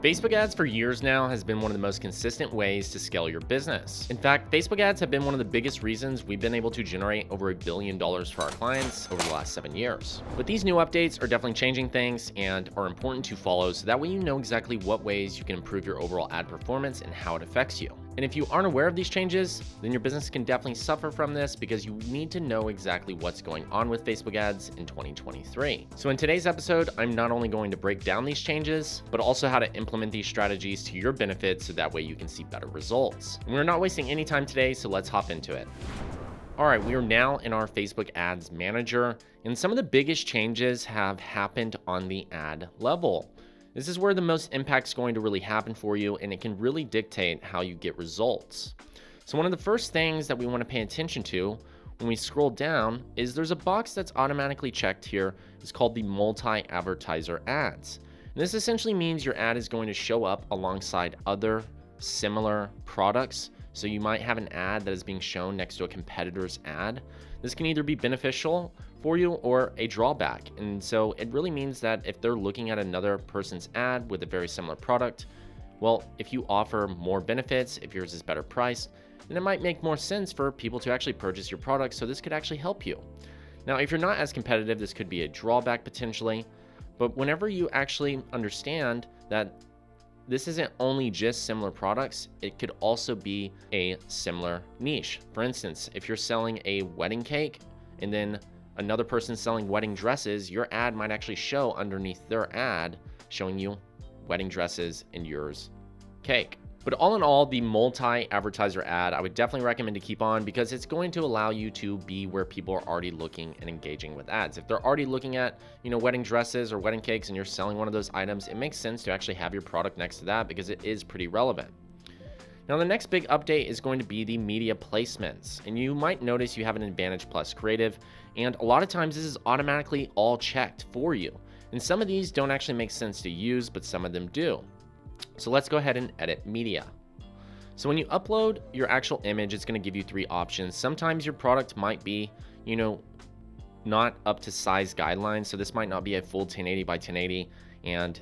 Facebook ads for years now has been one of the most consistent ways to scale your business. In fact, Facebook ads have been one of the biggest reasons we've been able to generate over $1 billion for our clients over the last 7 years. But these new updates are definitely changing things and are important to follow so that way you know exactly what ways you can improve your overall ad performance and how it affects you. And if you aren't aware of these changes, then your business can definitely suffer from this because you need to know exactly what's going on with Facebook ads in 2023. So in today's episode, I'm not only going to break down these changes, but also how to implement these strategies to your benefit so that way you can see better results. And we're not wasting any time today, so let's hop into it. All right, we are now in our Facebook Ads Manager, and some of the biggest changes have happened on the ad level. This is where the most impact is going to really happen for you, and it can really dictate how you get results. So one of the first things that we want to pay attention to when we scroll down is there's a box that's automatically checked here. It's called the multi-advertiser ads. And this essentially means your ad is going to show up alongside other similar products. So you might have an ad that is being shown next to a competitor's ad. This can either be beneficial for you or a drawback. And so it really means that if they're looking at another person's ad with a very similar product, well, if you offer more benefits, if yours is better priced, then it might make more sense for people to actually purchase your product. So this could actually help you. Now, if you're not as competitive, this could be a drawback potentially. But whenever you actually understand that this isn't only just similar products, it could also be a similar niche. For instance, if you're selling a wedding cake and then another person selling wedding dresses, your ad might actually show underneath their ad showing you wedding dresses and yours cake. But all in all, the multi-advertiser ad, I would definitely recommend to keep on because it's going to allow you to be where people are already looking and engaging with ads. If they're already looking at, wedding dresses or wedding cakes and you're selling one of those items, it makes sense to actually have your product next to that because it is pretty relevant. Now, the next big update is going to be the media placements. And you might notice you have an Advantage Plus creative, and a lot of times this is automatically all checked for you. And some of these don't actually make sense to use, but some of them do. So let's go ahead and edit media. So when you upload your actual image, it's going to give you 3 options. Sometimes your product might be, not up to size guidelines. So this might not be a full 1080 by 1080. And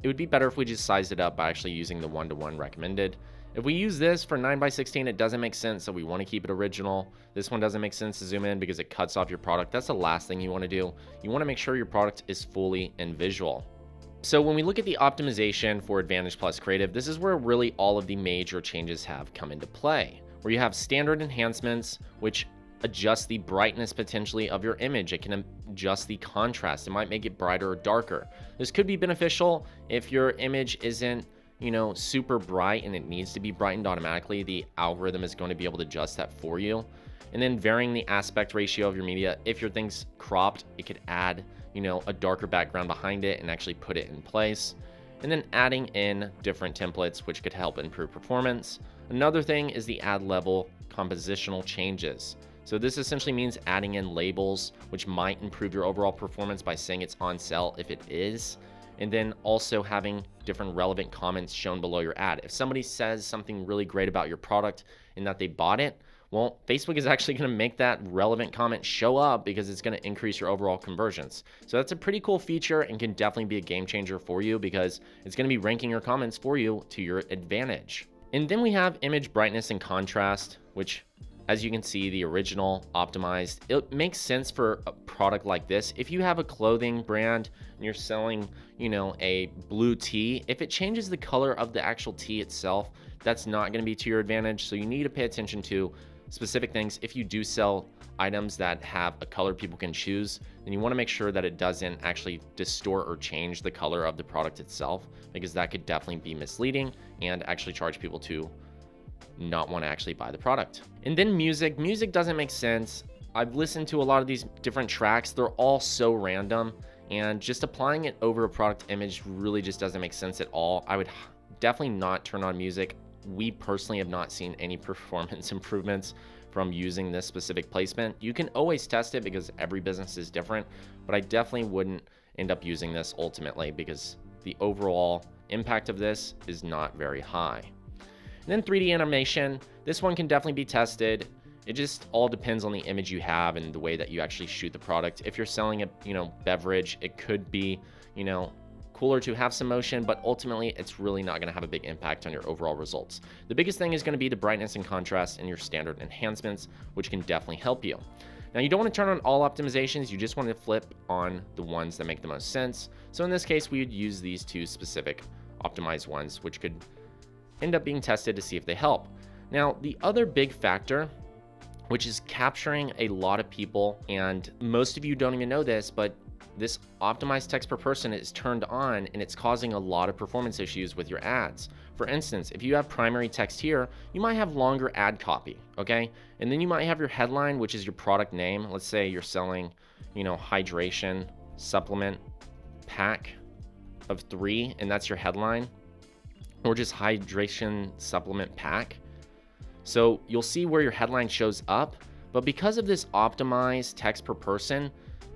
it would be better if we just sized it up by actually using the 1:1 recommended. If we use this for 9:16, it doesn't make sense. So we want to keep it original. This one doesn't make sense to zoom in because it cuts off your product. That's the last thing you want to do. You want to make sure your product is fully in visual. So when we look at the optimization for Advantage Plus Creative, this is where really all of the major changes have come into play, where you have standard enhancements, which adjust the brightness potentially of your image. It can adjust the contrast. It might make it brighter or darker. This could be beneficial if your image isn't, super bright and it needs to be brightened automatically. The algorithm is going to be able to adjust that for you. And then varying the aspect ratio of your media. If your thing's cropped, it could add a darker background behind it and actually put it in place. And then adding in different templates, which could help improve performance. Another thing is the ad level compositional changes. So this essentially means adding in labels, which might improve your overall performance by saying it's on sale if it is. And then also having different relevant comments shown below your ad. If somebody says something really great about your product and that they bought it, well, Facebook is actually going to make that relevant comment show up because it's going to increase your overall conversions. So that's a pretty cool feature and can definitely be a game changer for you because it's going to be ranking your comments for you to your advantage. And then we have image brightness and contrast, which, as you can see, the original optimized. It makes sense for a product like this. If you have a clothing brand and you're selling, a blue tee, if it changes the color of the actual tee itself, that's not going to be to your advantage. So you need to pay attention to specific things. If you do sell items that have a color people can choose, then you want to make sure that it doesn't actually distort or change the color of the product itself, because that could definitely be misleading and actually charge people to not want to actually buy the product. And then music doesn't make sense. I've listened to a lot of these different tracks. They're all so random, and just applying it over a product image really just doesn't make sense at all. I would definitely not turn on music. We personally have not seen any performance improvements from using this specific placement. You can always test it because every business is different, but I definitely wouldn't end up using this ultimately because the overall impact of this is not very high. And then 3D animation, this one can definitely be tested. It just all depends on the image you have and the way that you actually shoot the product. If you're selling a, beverage, it could be, cooler to have some motion, but ultimately it's really not going to have a big impact on your overall results. The biggest thing is going to be the brightness and contrast in your standard enhancements, which can definitely help you. Now, you don't want to turn on all optimizations, you just want to flip on the ones that make the most sense. So in this case, we would use these two specific optimized ones, which could end up being tested to see if they help. Now, the other big factor, which is capturing a lot of people, and most of you don't even know this, but this optimized text per person is turned on and it's causing a lot of performance issues with your ads. For instance, if you have primary text here, you might have longer ad copy, okay? And then you might have your headline, which is your product name. Let's say you're selling, hydration supplement pack of 3, and that's your headline, or just hydration supplement pack. So you'll see where your headline shows up, but because of this optimized text per person,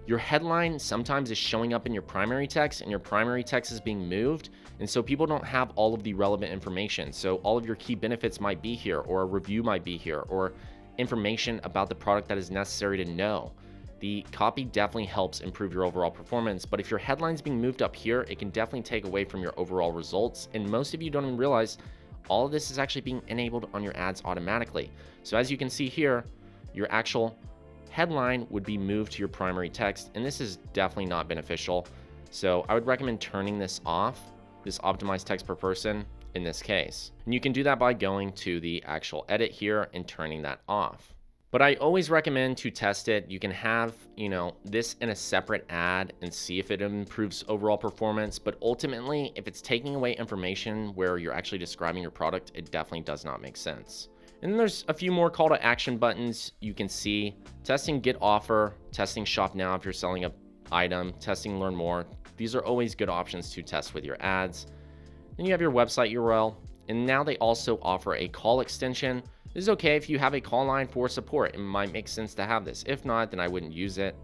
your headline sometimes is showing up in your primary text, and your primary text is being moved. And so people don't have all of the relevant information. So all of your key benefits might be here, or a review might be here, or information about the product that is necessary to know. The copy definitely helps improve your overall performance, but if your headline's being moved up here, it can definitely take away from your overall results. And most of you don't even realize all of this is actually being enabled on your ads automatically. So as you can see here, your actual headline would be moved to your primary text, and this is definitely not beneficial. So I would recommend turning this off, this optimized text per person in this case. And you can do that by going to the actual edit here and turning that off. But I always recommend to test it. You can have, this in a separate ad and see if it improves overall performance. But ultimately, if it's taking away information where you're actually describing your product, it definitely does not make sense. And then there's a few more call to action buttons you can see. Testing get offer, testing shop now if you're selling an item, testing learn more. These are always good options to test with your ads. Then you have your website URL, and now they also offer a call extension. This is okay if you have a call line for support. It might make sense to have this. If not, then I wouldn't use it.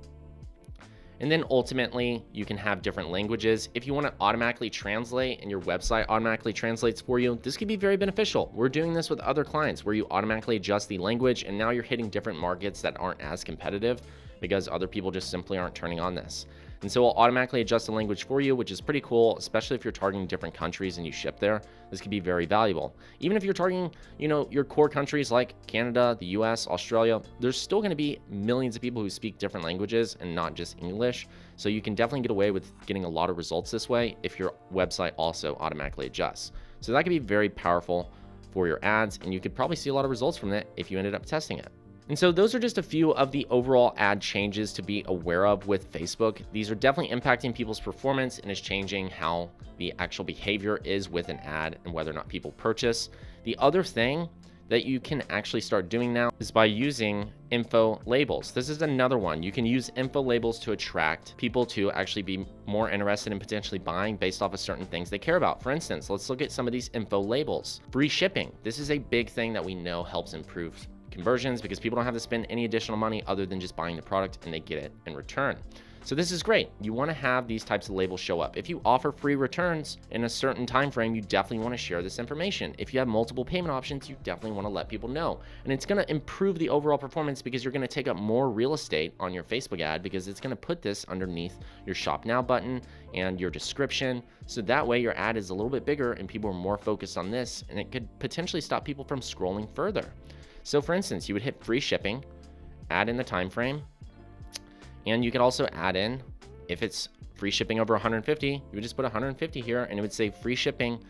And then ultimately, you can have different languages. If you want to automatically translate and your website automatically translates for you, this could be very beneficial. We're doing this with other clients where you automatically adjust the language, and now you're hitting different markets that aren't as competitive because other people just simply aren't turning on this. And so it'll automatically adjust the language for you, which is pretty cool, especially if you're targeting different countries and you ship there. This could be very valuable. Even if you're targeting, your core countries like Canada, the US, Australia, there's still going to be millions of people who speak different languages and not just English. So you can definitely get away with getting a lot of results this way if your website also automatically adjusts. So that could be very powerful for your ads, and you could probably see a lot of results from it if you ended up testing it. And so those are just a few of the overall ad changes to be aware of with Facebook. These are definitely impacting people's performance and is changing how the actual behavior is with an ad and whether or not people purchase. The other thing that you can actually start doing now is by using info labels. This is another one. You can use info labels to attract people to actually be more interested in potentially buying based off of certain things they care about. For instance, let's look at some of these info labels. Free shipping. This is a big thing that we know helps improve conversions because people don't have to spend any additional money other than just buying the product, and they get it in return. So this is great. You want to have these types of labels show up. If you offer free returns in a certain time frame, you definitely want to share this information. If you have multiple payment options, you definitely want to let people know. And it's going to improve the overall performance because you're going to take up more real estate on your Facebook ad because it's going to put this underneath your shop now button and your description. So that way your ad is a little bit bigger and people are more focused on this, and it could potentially stop people from scrolling further. So for instance, you would hit free shipping, add in the time frame, and you could also add in, if it's free shipping over 150, you would just put 150 here, and it would say free shipping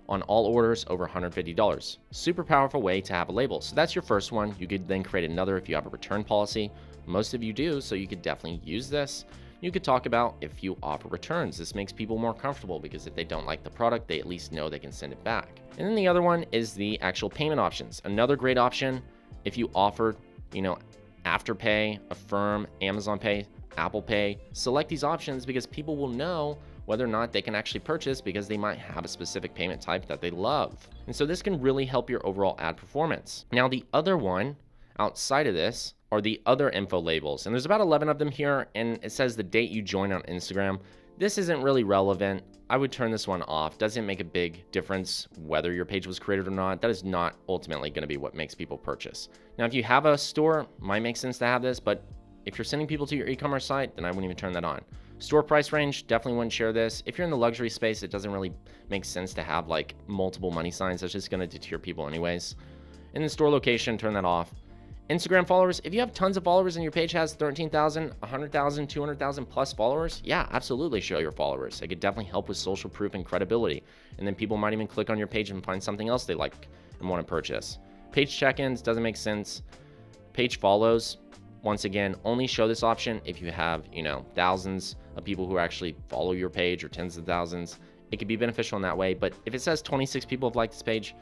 on all orders over $150. Super powerful way to have a label. So that's your first one. You could then create another if you have a return policy. Most of you do, so you could definitely use this. You could talk about if you offer returns. This makes people more comfortable because if they don't like the product, they at least know they can send it back. And then the other one is the actual payment options. Another great option if you offer, Afterpay, Affirm, Amazon Pay, Apple Pay. Select these options because people will know whether or not they can actually purchase because they might have a specific payment type that they love. And so this can really help your overall ad performance. Now the other one outside of this are the other info labels. And there's about 11 of them here, and it says the date you join on Instagram. This isn't really relevant. I would turn this one off. Doesn't make a big difference whether your page was created or not. That is not ultimately going to be what makes people purchase. Now, if you have a store, might make sense to have this, but if you're sending people to your e-commerce site, then I wouldn't even turn that on. Store price range, definitely wouldn't share this. If you're in the luxury space, it doesn't really make sense to have like multiple money signs. That's just going to deter people anyways. In the store location, turn that off. Instagram followers, if you have tons of followers and your page has 13,000, 100,000, 200,000 plus followers, yeah, absolutely show your followers. It could definitely help with social proof and credibility. And then people might even click on your page and find something else they like and want to purchase. Page check-ins doesn't make sense. Page follows, once again, only show this option if you have, thousands of people who actually follow your page or tens of thousands. It could be beneficial in that way, but if it says 26 people have liked this page,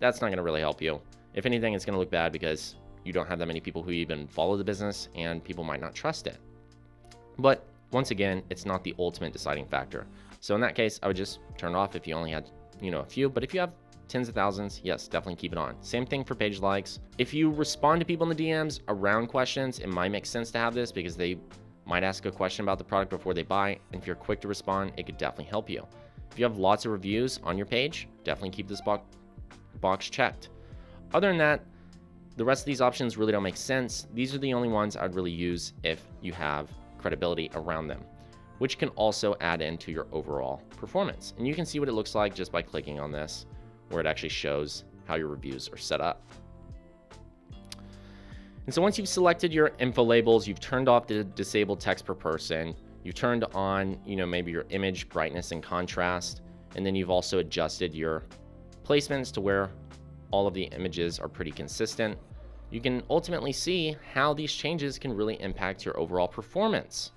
that's not going to really help you. If anything, it's going to look bad because you don't have that many people who even follow the business and people might not trust it. But once again, it's not the ultimate deciding factor. So in that case, I would just turn it off if you only had, a few. But if you have tens of thousands, yes, definitely keep it on. Same thing for page likes. If you respond to people in the DMs around questions, it might make sense to have this because they might ask a question about the product before they buy. And if you're quick to respond, it could definitely help you. If you have lots of reviews on your page, definitely keep this box checked. Other than that, the rest of these options really don't make sense. These are the only ones I'd really use if you have credibility around them, which can also add into your overall performance. And you can see what it looks like just by clicking on this, where it actually shows how your reviews are set up. And so once you've selected your info labels, you've turned off the disabled text per person, you turned on, maybe your image brightness and contrast, and then you've also adjusted your placements to where all of the images are pretty consistent. You can ultimately see how these changes can really impact your overall performance.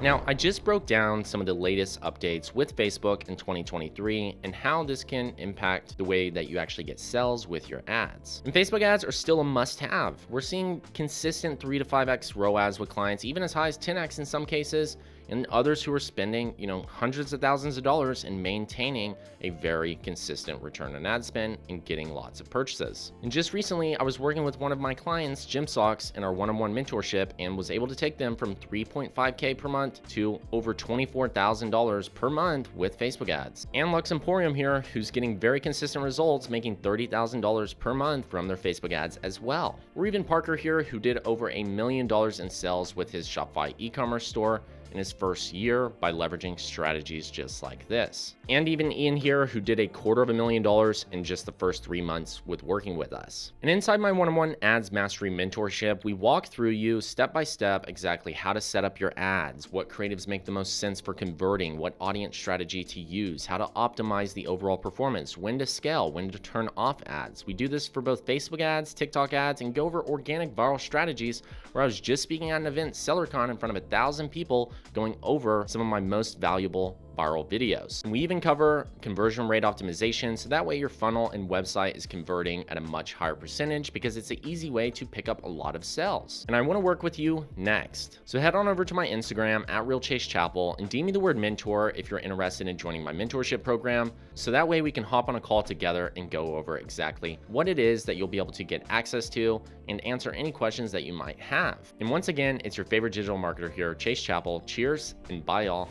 Now, I just broke down some of the latest updates with Facebook in 2023 and how this can impact the way that you actually get sales with your ads. And Facebook ads are still a must-have. We're seeing consistent 3 to 5x ROAS with clients, even as high as 10x in some cases, and others who are spending, hundreds of thousands of dollars and maintaining a very consistent return on ad spend and getting lots of purchases. And just recently, I was working with one of my clients, Gym Socks, in our one-on-one mentorship and was able to take them from 3.5K per month to over $24,000 per month with Facebook ads. And Lux Emporium here, who's getting very consistent results, making $30,000 per month from their Facebook ads as well. Or even Parker here, who did over $1 million in sales with his Shopify e-commerce store in his first year by leveraging strategies just like this. And even Ian here, who did $250,000 in just the first 3 months with working with us. And inside my one-on-one ads mastery mentorship, we walk through you step by step exactly how to set up your ads, what creatives make the most sense for converting, what audience strategy to use, how to optimize the overall performance, when to scale, when to turn off ads. We do this for both Facebook ads, TikTok ads, and go over organic viral strategies, where I was just speaking at an event, SellerCon, in front of 1,000 people, going over some of my most valuable viral videos. And we even cover conversion rate optimization, so that way your funnel and website is converting at a much higher percentage because it's an easy way to pick up a lot of sales. And I want to work with you next. So head on over to my Instagram at @RealChaseChappell and DM me the word mentor if you're interested in joining my mentorship program, so that way we can hop on a call together and go over exactly what it is that you'll be able to get access to and answer any questions that you might have. And once again, it's your favorite digital marketer here, Chase Chappell. Cheers and bye y'all.